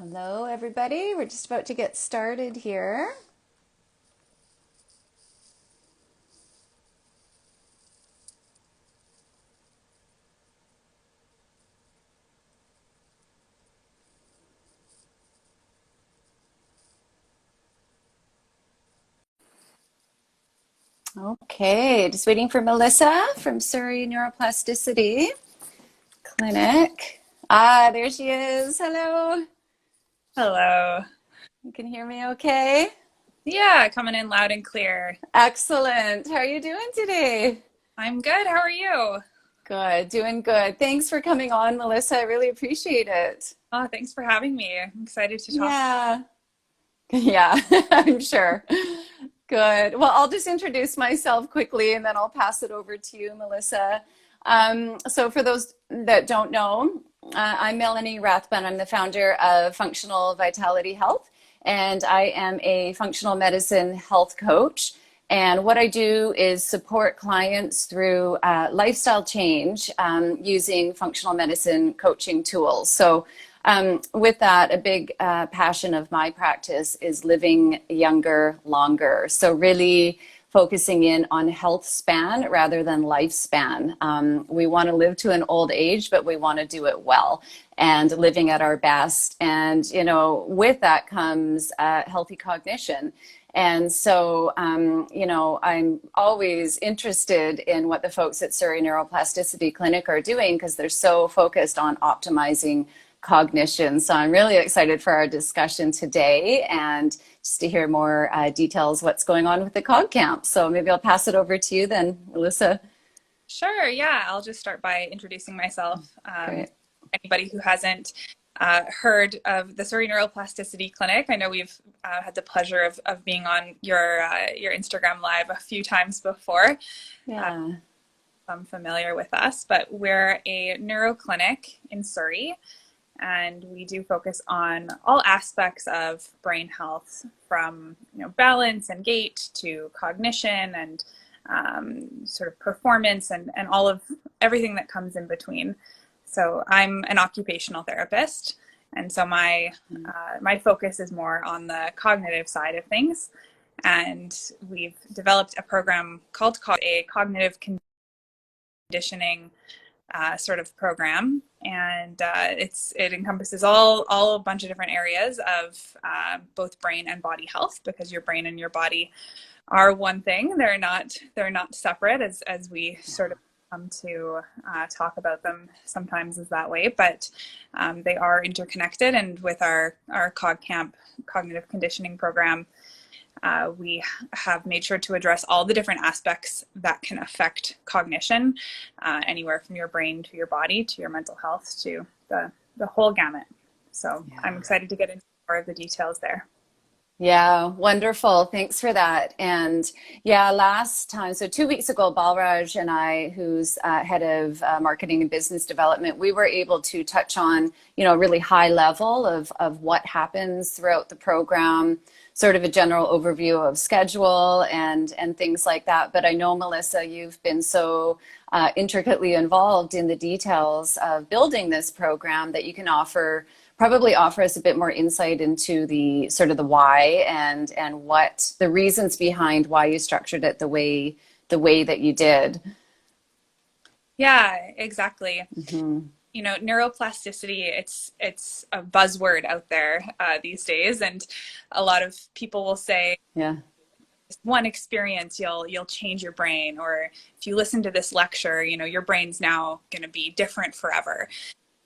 Hello, everybody. We're just about to get started here. Okay, just waiting for Melissa from Surrey Neuroplasticity Clinic. There she is. Hello. Hello. You can hear me okay? Yeah, coming in loud and clear. Excellent. How are you doing today? I'm good. How are you? Good, doing good. Thanks for coming on, Melissa. I really appreciate it. Oh, thanks for having me. I'm excited to talk. Yeah. Yeah, I'm sure. Good. Well, I'll just introduce myself quickly and then I'll pass it over to you, Melissa. So, for those that don't know, I'm Melanie Rathbun. I'm the founder of Functional Vitality Health, and I am a functional medicine health coach. And what I do is support clients through lifestyle change using functional medicine coaching tools. So, with that, a big passion of my practice is living younger, longer. So, really focusing in on health span rather than lifespan. We want to live to an old age, but we want to do it well and living at our best. And, with that comes healthy cognition. And so, I'm always interested in what the folks at Surrey Neuroplasticity Clinic are doing because they're so focused on optimizing cognition. So I'm really excited for our discussion today and just to hear more details what's going on with the Cog Camp. So maybe I'll pass it over to you then, Melissa. Sure. Yeah, I'll just start by introducing myself. Great. Anybody who hasn't heard of the Surrey Neuroplasticity Clinic, I know we've had the pleasure of being on your Instagram Live a few times before. Uh, Yeah. I'm familiar with us, but we're a neuro clinic in Surrey. And we do focus on all aspects of brain health, from balance and gait to cognition and sort of performance and all of everything that comes in between. So I'm an occupational therapist, and so my focus is more on the cognitive side of things. And we've developed a program called a cognitive conditioning sort of program, and it encompasses all a bunch of different areas of both brain and body health, because your brain and your body are one thing. They're not separate, as we sort of come to talk about them sometimes as that way, but they are interconnected. And with our Cog Camp cognitive conditioning program, we have made sure to address all the different aspects that can affect cognition, anywhere from your brain to your body to your mental health to the whole gamut. So I'm Yeah. excited to get into more of the details there. Yeah, wonderful. Thanks for that. And yeah, last time, so 2 weeks ago, Balraj and I, who's head of marketing and business development, we were able to touch on, a really high level of what happens throughout the program, sort of a general overview of schedule and things like that. But I know, Melissa, you've been so intricately involved in the details of building this program that you can probably offer us a bit more insight into the sort of the why and what the reasons behind why you structured it the way that you did. Yeah, exactly. Hmm. Neuroplasticity, it's a buzzword out there these days, and a lot of people will say Yeah. one experience you'll change your brain, or if you listen to this lecture, your brain's now going to be different forever.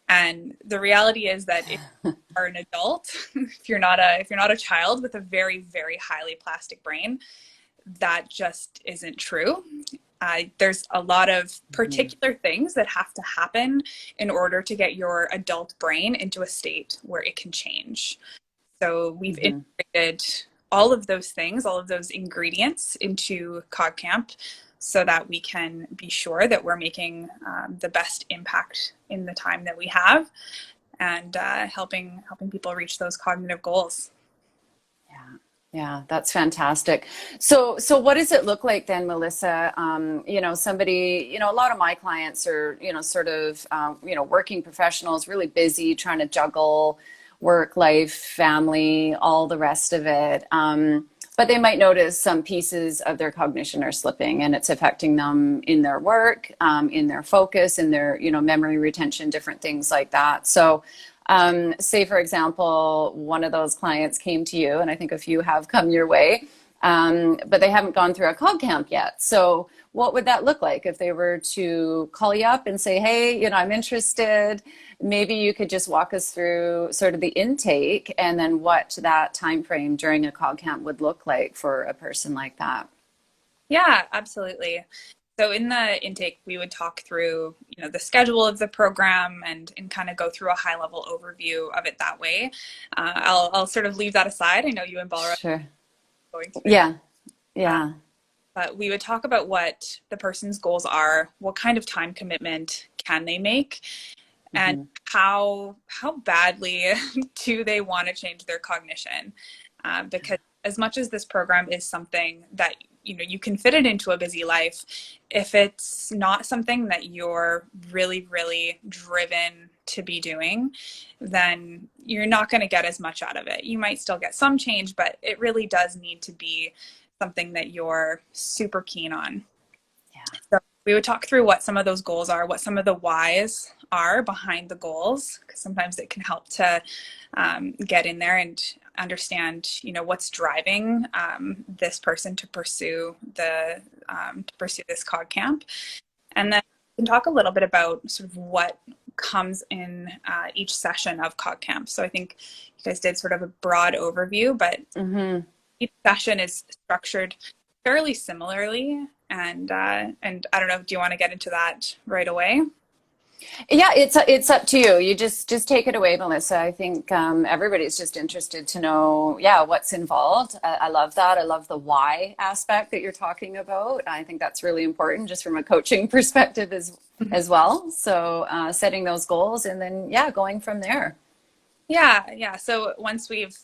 And the reality is that if you are an adult, if you're not a child with a very, very highly plastic brain, that just isn't true. There's a lot of Hmm. particular things that have to happen in order to get your adult brain into a state where it can change. So we've Hmm. integrated all of those things, all of those ingredients into Cog Camp, so that we can be sure that we're making the best impact in the time that we have, and helping people reach those cognitive goals. Yeah. Yeah, that's fantastic. So what does it look like then, Melissa? Somebody, a lot of my clients are, sort of, working professionals, really busy, trying to juggle work, life, family, all the rest of it. But they might notice some pieces of their cognition are slipping, and it's affecting them in their work, in their focus, in their, memory retention, different things like that. So, say for example, one of those clients came to you, and I think a few have come your way, but they haven't gone through a Cog Camp yet. So what would that look like if they were to call you up and say, hey, I'm interested? Maybe you could just walk us through sort of the intake and then what that time frame during a Cog Camp would look like for a person like that. Yeah, absolutely. So in the intake, we would talk through, the schedule of the program and kind of go through a high level overview of it that way. I'll sort of leave that aside. I know you and Balra are Sure. going through that. Yeah. Yeah. But we would talk about what the person's goals are, what kind of time commitment can they make, and Mm-hmm. how badly do they want to change their cognition? Because as much as this program is something that you can fit it into a busy life, if it's not something that you're really, really driven to be doing, then you're not going to get as much out of it. You might still get some change, but it really does need to be something that you're super keen on. Yeah. So we would talk through what some of those goals are, what some of the whys are behind the goals, because sometimes it can help to get in there and understand, what's driving this person to pursue this Cog Camp, and then we can talk a little bit about sort of what comes in each session of Cog Camp. So I think you guys did sort of a broad overview, but Mm-hmm. each session is structured fairly similarly. And I don't know, do you want to get into that right away? Yeah, it's up to you. You just take it away, Melissa. I think everybody's just interested to know, yeah, what's involved. I love that. I love the why aspect that you're talking about. I think that's really important, just from a coaching perspective as well. So setting those goals and then going from there. Yeah. So once we've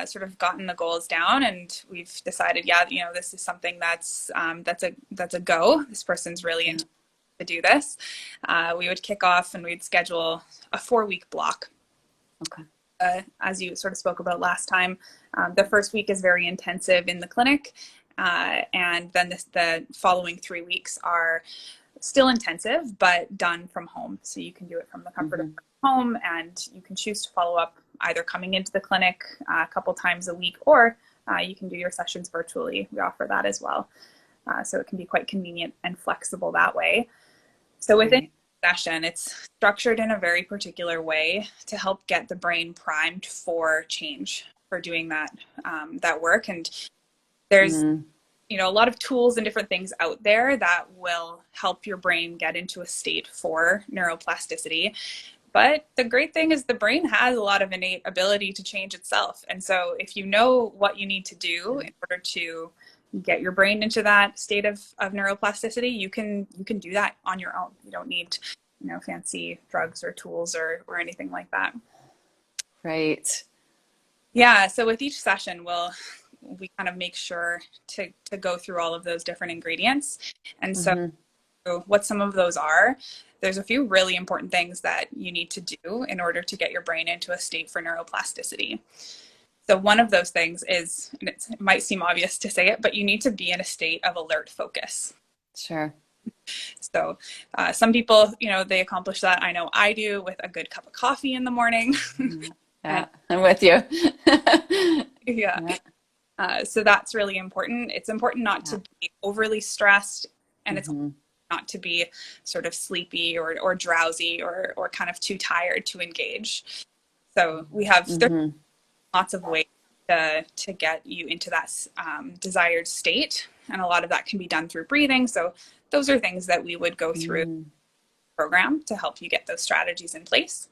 sort of gotten the goals down and we've decided, this is something that's a go. This person's really into to do this. We would kick off and we'd schedule a 4-week block. Okay. As you sort of spoke about last time, the first week is very intensive in the clinic, and then the following 3 weeks are still intensive, but done from home. So you can do it from the comfort of home, and you can choose to follow up either coming into the clinic a couple times a week, or you can do your sessions virtually. We offer that as well. So it can be quite convenient and flexible that way. So within each session, it's structured in a very particular way to help get the brain primed for change, for doing that work. And there's a lot of tools and different things out there that will help your brain get into a state for neuroplasticity. But the great thing is the brain has a lot of innate ability to change itself. And so if you know what you need to do in order to get your brain into that state of neuroplasticity, you can do that on your own. You don't need fancy drugs or tools or anything like that. Right. Yeah, so with each session we kind of make sure to go through all of those different ingredients. And so what some of those are, there's a few really important things that you need to do in order to get your brain into a state for neuroplasticity. So one of those things is, and it might seem obvious to say it, but you need to be in a state of alert focus. Sure. So some people, they accomplish that. I know I do with a good cup of coffee in the morning. Yeah, I'm with you. Yeah. So that's really important. It's important not to be overly stressed, and it's not to be sort of sleepy or drowsy or kind of too tired to engage. So we have lots of ways to get you into that desired state, and a lot of that can be done through breathing. So those are things that we would go through the program to help you get those strategies in place.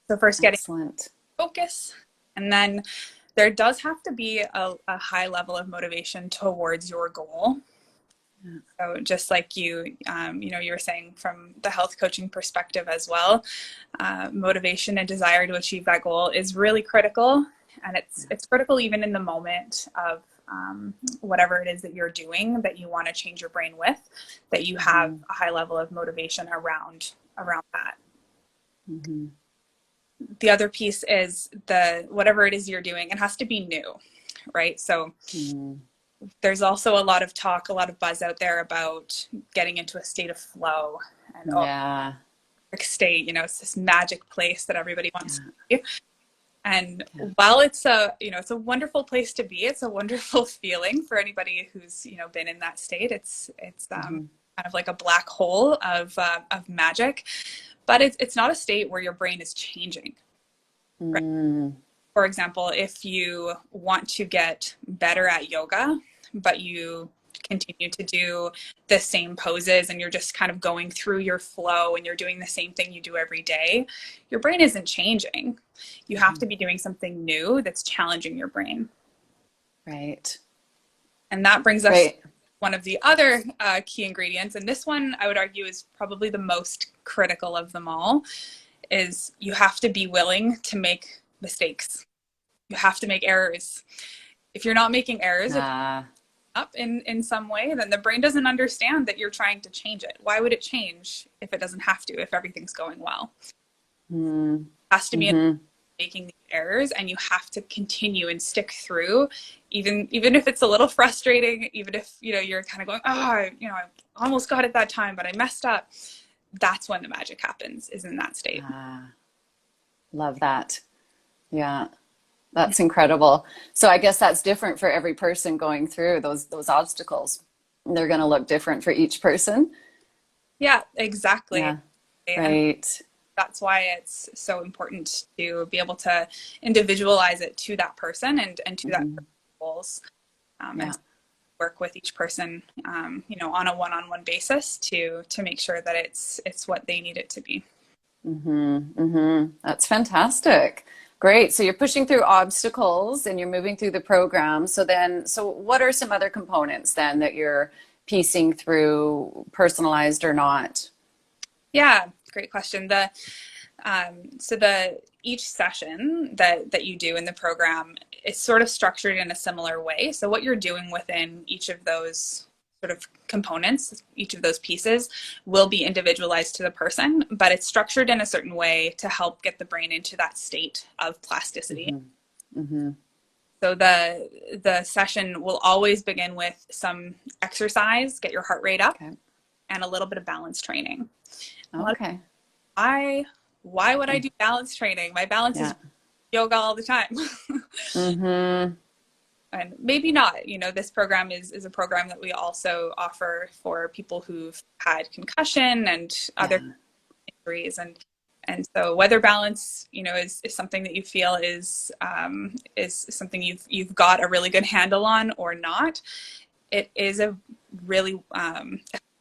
So first, getting focus, and then there does have to be a high level of motivation towards your goal. So just like you were saying from the health coaching perspective as well, motivation and desire to achieve that goal is really critical. And it's critical even in the moment of whatever it is that you're doing that you want to change your brain with, that you have a high level of motivation around that. the other piece is the whatever it is you're doing, it has to be new, right? So there's also a lot of talk, a lot of buzz out there about getting into a state of flow and Yeah. state, it's this magic place that everybody wants Yeah. to be. And Yeah. while it's a wonderful place to be, it's a wonderful feeling for anybody who's, been in that state. It's kind of like a black hole of magic, but it's not a state where your brain is changing. Right? For example, if you want to get better at yoga, but you continue to do the same poses and you're just kind of going through your flow and you're doing the same thing you do every day, your brain isn't changing. You have to be doing something new that's challenging your brain. Right. And that brings us to one of the other key ingredients. And this one, I would argue, is probably the most critical of them all, is you have to be willing to make mistakes. You have to make errors. If you're not making errors, up in some way, then the brain doesn't understand that you're trying to change it. Why would it change if it doesn't have to, if everything's going well? It has to be making these errors, and you have to continue and stick through, even if it's a little frustrating, even if you're kind of going, I almost got it that time, but I messed up. That's when the magic happens, is in that state. Love that. Yeah. That's incredible. So I guess that's different for every person going through those obstacles. They're going to look different for each person. Yeah, exactly. Yeah. And right. that's why it's so important to be able to individualize it to that person and to that person's goals, and work with each person, on a one-on-one basis to make sure that it's what they need it to be. That's fantastic. Great. So you're pushing through obstacles and you're moving through the program. So what are some other components then that you're piecing through, personalized or not? Yeah, great question. Each session that you do in the program is sort of structured in a similar way. So what you're doing within each of those sort of components, each of those pieces, will be individualized to the person, but it's structured in a certain way to help get the brain into that state of plasticity. So the session will always begin with some exercise, get your heart rate up, and a little bit of balance training. Okay. Why would I do balance training? My balance is yoga all the time. And maybe not. This program is a program that we also offer for people who've had concussion and other injuries. And so whether balance, is something that you feel is something you've got a really good handle on or not, it is a really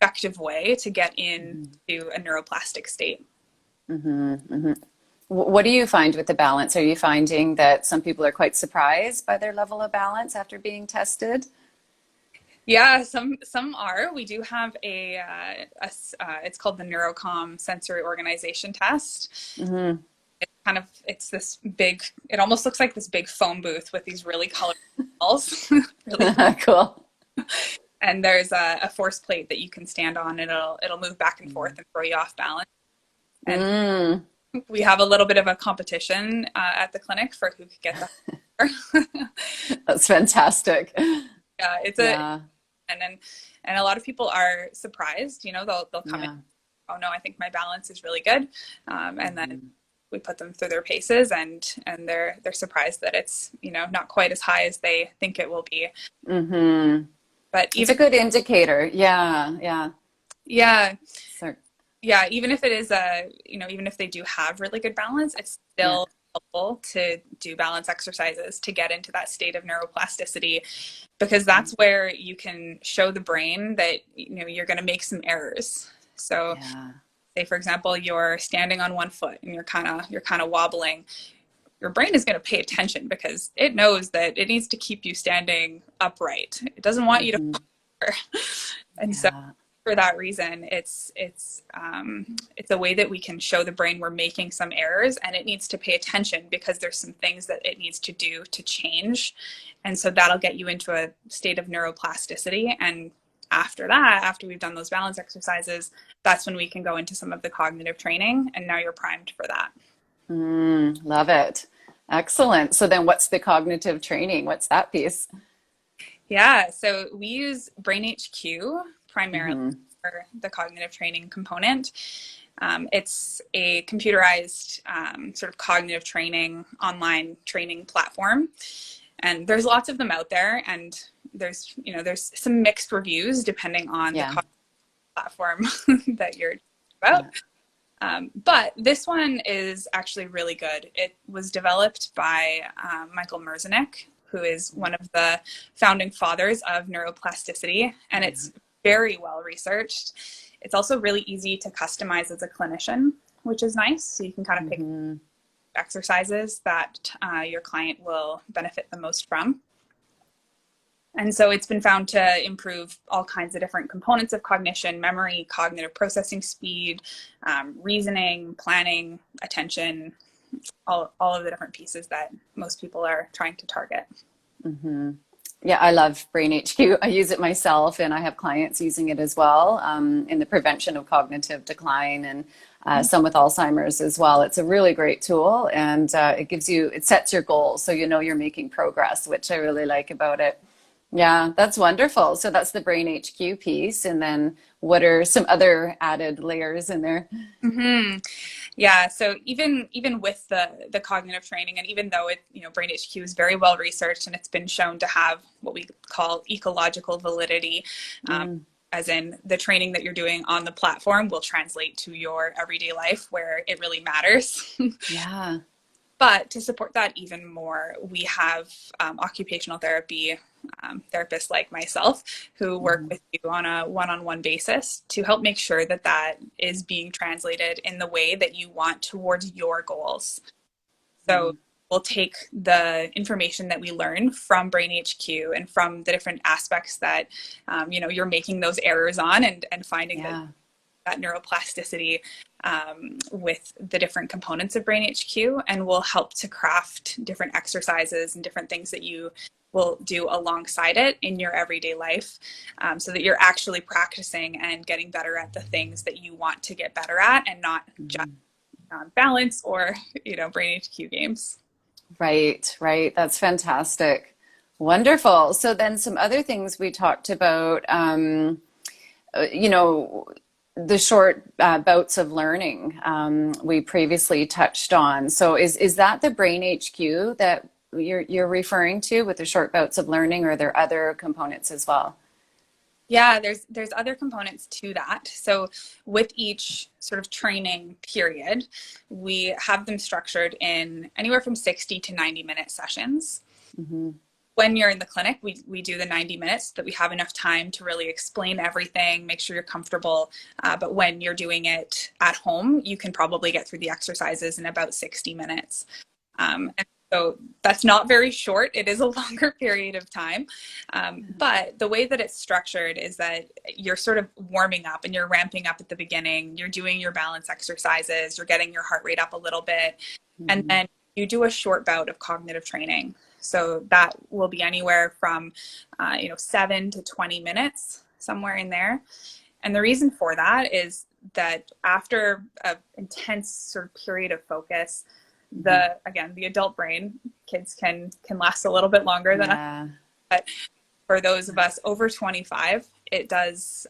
effective way to get into a neuroplastic state. What do you find with the balance? Are you finding that some people are quite surprised by their level of balance after being tested? Yeah, some are. We do have it's called the NeuroCom sensory organization test. It's this big, it almost looks like this big phone booth with these really colorful balls. Really cool. And there's a force plate that you can stand on, and it'll move back and forth and throw you off balance. And we have a little bit of a competition at the clinic for who could get that. That's fantastic. Yeah, and a lot of people are surprised. They'll come in, oh no, I think my balance is really good, and then we put them through their paces, and they're surprised that it's not quite as high as they think it will be. But it's a good indicator. Yeah. So, yeah, even if it is even if they do have really good balance, it's still helpful to do balance exercises to get into that state of neuroplasticity, because that's where you can show the brain that you're going to make some errors. So say, for example, you're standing on one foot and you're kind of wobbling. Your brain is going to pay attention because it knows that it needs to keep you standing upright. It doesn't want you to and so for that reason, it's a way that we can show the brain we're making some errors, and it needs to pay attention because there's some things that it needs to do to change. And so that'll get you into a state of neuroplasticity. And after that, after we've done those balance exercises, that's when we can go into some of the cognitive training, and now you're primed for that. Love it. Excellent. So then what's the cognitive training? What's that piece? Yeah, so we use BrainHQ primarily Hmm. for the cognitive training component. It's a computerized sort of cognitive training online training platform, and there's lots of them out there, and there's some mixed reviews depending on the Yeah. platform that you're about. Yeah. But this one is actually really good. It was developed by Michael Merzenich, who is one of the founding fathers of neuroplasticity, and it's very well researched. It's also really easy to customize as a clinician, which is nice. So you can kind of pick Hmm. exercises that your client will benefit the most from. And so it's been found to improve all kinds of different components of cognition, memory, cognitive processing speed, reasoning, planning, attention, all of the different pieces that most people are trying to target. Hmm. Yeah, I love BrainHQ. I use it myself, and I have clients using it as well in the prevention of cognitive decline and some with Alzheimer's as well. It's a really great tool, and it sets your goals so you know you're making progress, which I really like about it. Yeah, that's wonderful. So that's the BrainHQ piece, and then what are some other added layers in there? Mm-hmm. Yeah, so even with the cognitive training, and even though BrainHQ is very well researched and it's been shown to have what we call ecological validity, um, Mm, as in the training that you're doing on the platform will translate to your everyday life where it really matters. yeah. But to support that even more, we have occupational therapy therapists like myself who work Hmm. with you on a one-on-one basis to help make sure that that is being translated in the way that you want towards your goals. So we'll take the information that we learn from BrainHQ and from the different aspects that you're making those errors on, and finding Yeah. that neuroplasticity with the different components of BrainHQ, and will help to craft different exercises and different things that you will do alongside it in your everyday life, so that you're actually practicing and getting better at the things that you want to get better at, and not just Mhm. balance or BrainHQ games. Right, right. That's fantastic. Wonderful. So then some other things we talked about, you know, the short bouts of learning we previously touched on. So is that the Brain HQ that you're referring to with the short bouts of learning, or are there other components as well? Yeah, there's other components to that. So with each sort of training period, we have them structured in anywhere from 60 to 90-minute sessions. Hmm. When you're in the clinic, we do the 90 minutes so that we have enough time to really explain everything, make sure you're comfortable. But when you're doing it at home, you can probably get through the exercises in about 60 minutes. And so that's not very short. It is a longer period of time. But the way that it's structured is that you're sort of warming up and you're ramping up at the beginning. You're doing your balance exercises, you're getting your heart rate up a little bit, and Hmm. then you do a short bout of cognitive training. So that will be anywhere from 7 to 20 minutes, somewhere in there. And the reason for that is that after an intense sort of period of focus, Hmm. the adult brain, kids can last a little bit longer than us, Yeah. but for those of us over 25, it does,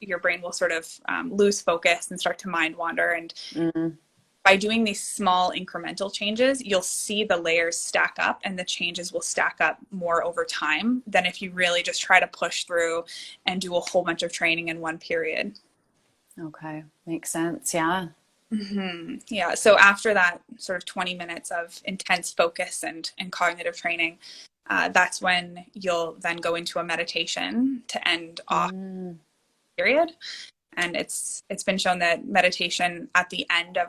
your brain will sort of lose focus and start to mind wander. And Mm. by doing these small incremental changes, you'll see the layers stack up, and the changes will stack up more over time than if you really just try to push through and do a whole bunch of training in one period. Okay. Makes sense. Yeah. Yeah. So after that sort of 20 minutes of intense focus and cognitive training, that's when you'll then go into a meditation to end off Mm. the period. And it's been shown that meditation at the end of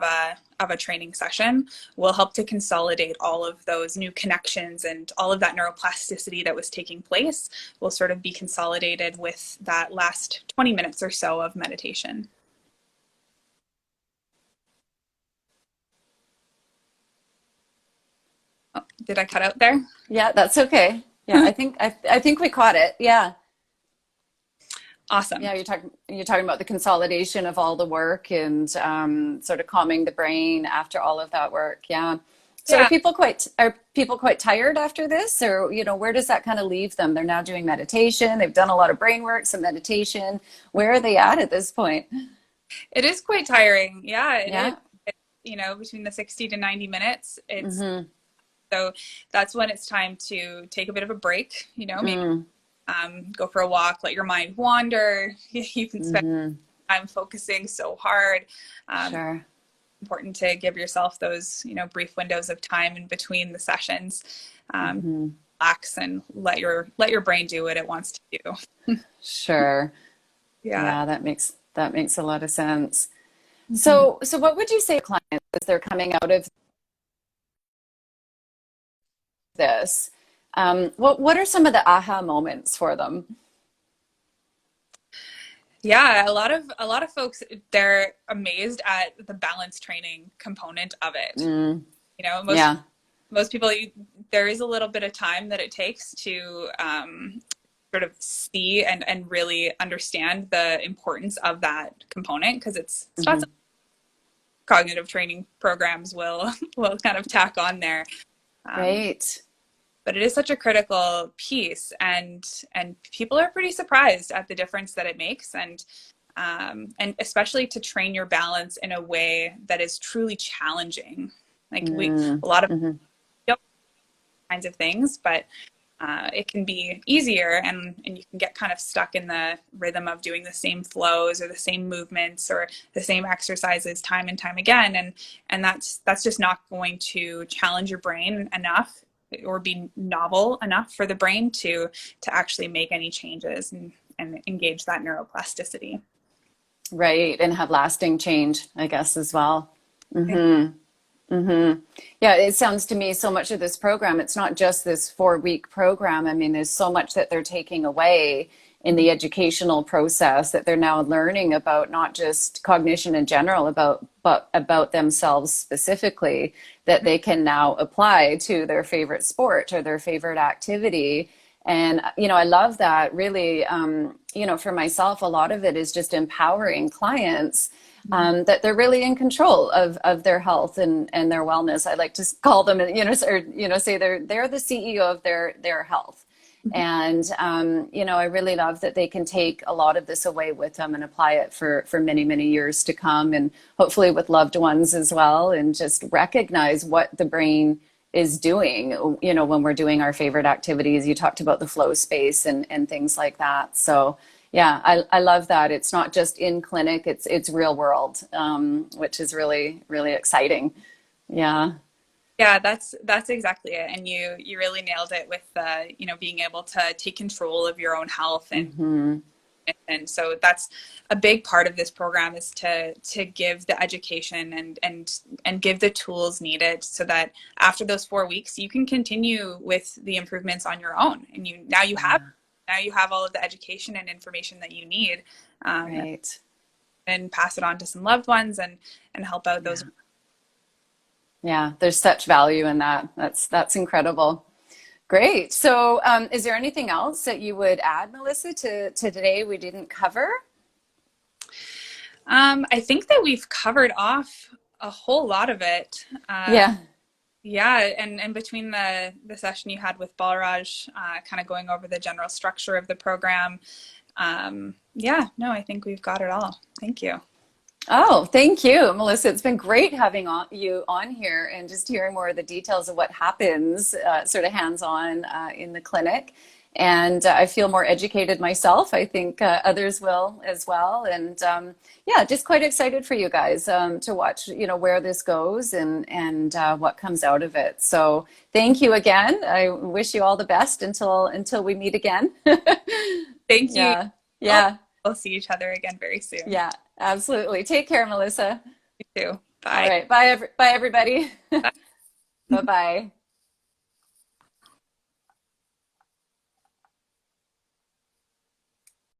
a training session will help to consolidate all of those new connections, and all of that neuroplasticity that was taking place will sort of be consolidated with that last 20 minutes or so of meditation. Oh, did I cut out there? Yeah, that's okay. Yeah, I think we caught it. Yeah. Awesome. Yeah, you're talking about the consolidation of all the work and sort of calming the brain after all of that work. Yeah. So Yeah. are people quite tired after this, or where does that kind of leave them? They're now doing meditation. They've done a lot of brain work, some meditation. Where are they at this point? It is quite tiring. Yeah, it is. Yeah. Between the 60 to 90 minutes, it's Mm-hmm. so that's when it's time to take a bit of a break, maybe Mm, go for a walk, let your mind wander. You can spend mm-hmm. time focusing so hard. Sure. Important to give yourself those, brief windows of time in between the sessions. Mm-hmm. Relax and let your brain do what it wants to do. Sure. Yeah. Yeah, that makes a lot of sense. Mhm. So what would you say to clients as they're coming out of this? What are some of the aha moments for them? Yeah, a lot of folks, they're amazed at the balance training component of it. Mm, Most yeah. most people, there is a little bit of time that it takes to sort of see and really understand the importance of that component, because it's not Hmm. something cognitive training programs will kind of tack on there. Um, Right. but it is such a critical piece, and people are pretty surprised at the difference that it makes, and especially to train your balance in a way that is truly challenging. Like Mm, a lot of hmm. kinds of things, but it can be easier, and you can get kind of stuck in the rhythm of doing the same flows or the same movements or the same exercises time and time again, and that's just not going to challenge your brain enough or be novel enough for the brain to actually make any changes and engage that neuroplasticity. Right. And have lasting change, I guess, as well. Hmm. Hmm. Yeah, it sounds to me so much of this program, it's not just this 4-week program. I mean, there's so much that they're taking away in the educational process that they're now learning about not just cognition in general, but about themselves specifically, that they can now apply to their favorite sport or their favorite activity. And, I love that really, for myself, a lot of it is just empowering clients that they're really in control of their health and their wellness. I like to call them, say they're the CEO of their health. And, I really love that they can take a lot of this away with them and apply it for many, many years to come. And hopefully with loved ones as well. And just recognize what the brain is doing, when we're doing our favorite activities. You talked about the flow space and things like that. So yeah, I love that. It's not just in clinic, it's real world, which is really, really exciting. Yeah. Yeah, that's exactly it. And you really nailed it with being able to take control of your own health, Hmm. and so that's a big part of this program, is to give the education and give the tools needed so that after those 4 weeks you can continue with the improvements on your own, and Yeah. now you have all of the education and information that you need, um, Right. and pass it on to some loved ones and help out those. Yeah. Yeah. There's such value in that. That's incredible. Great. So, is there anything else that you would add, Melissa, to today we didn't cover? I think that we've covered off a whole lot of it. Yeah. Yeah, and between the session you had with Balraj, kind of going over the general structure of the program, yeah, no, I think we've got it all. Thank you. Oh, thank you, Melissa. It's been great having you on here and just hearing more of the details of what happens, sort of hands-on in the clinic. And I feel more educated myself. I think others will as well. And yeah, just quite excited for you guys to watch, where this goes and what comes out of it. So thank you again. I wish you all the best until we meet again. Thank you. Yeah, yeah. We'll see each other again very soon. Yeah, absolutely. Take care, Melissa. You too. All Bye. right. Bye, bye everybody. Bye. Bye-bye.